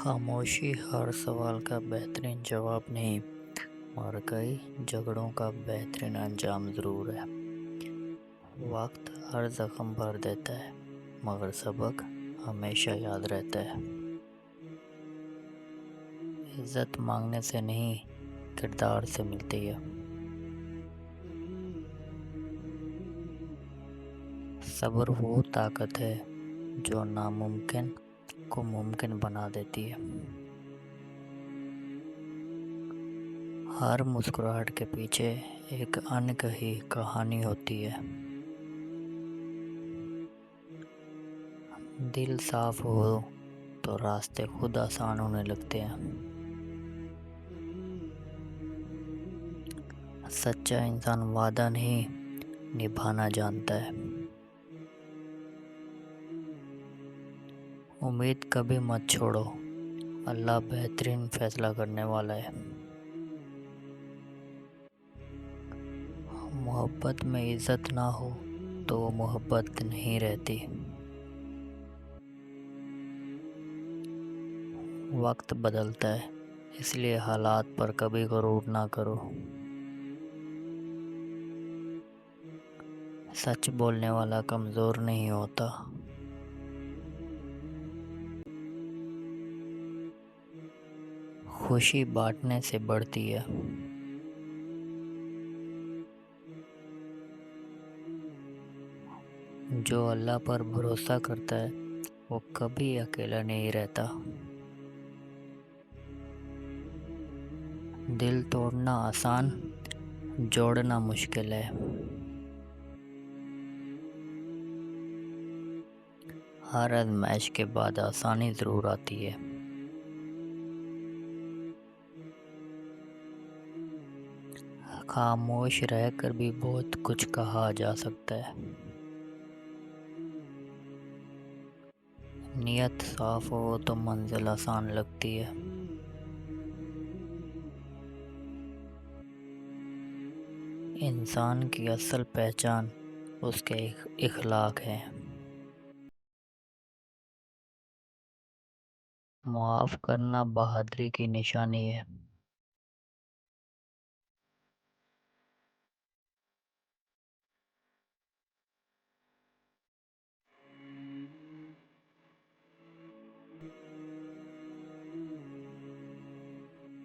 خاموشی ہر سوال کا بہترین جواب نہیں، مگر کئی جھگڑوں کا بہترین انجام ضرور ہے۔ وقت ہر زخم بھر دیتا ہے، مگر سبق ہمیشہ یاد رہتا ہے۔ عزت مانگنے سے نہیں، کردار سے ملتی ہے۔ صبر وہ طاقت ہے جو ناممکن کو ممکن بنا دیتی ہے۔ ہر مسکراہٹ کے پیچھے ایک انکہی کہانی ہوتی ہے۔ دل صاف ہو تو راستے خود آسان ہونے لگتے ہیں۔ سچا انسان وعدہ نہیں، نبھانا جانتا ہے۔ امید کبھی مت چھوڑو، اللہ بہترین فیصلہ کرنے والا ہے۔ محبت میں عزت نہ ہو تو وہ محبت نہیں رہتی۔ وقت بدلتا ہے، اس لیے حالات پر کبھی غرور نہ کرو۔ سچ بولنے والا کمزور نہیں ہوتا۔ خوشی بانٹنے سے بڑھتی ہے۔ جو اللہ پر بھروسہ کرتا ہے وہ کبھی اکیلا نہیں رہتا۔ دل توڑنا آسان، جوڑنا مشکل ہے۔ ہر آزمائش کے بعد آسانی ضرور آتی ہے۔ خاموش رہ کر بھی بہت کچھ کہا جا سکتا ہے۔ نیت صاف ہو تو منزل آسان لگتی ہے۔ انسان کی اصل پہچان اس کے اخلاق ہے۔ معاف کرنا بہادری کی نشانی ہے۔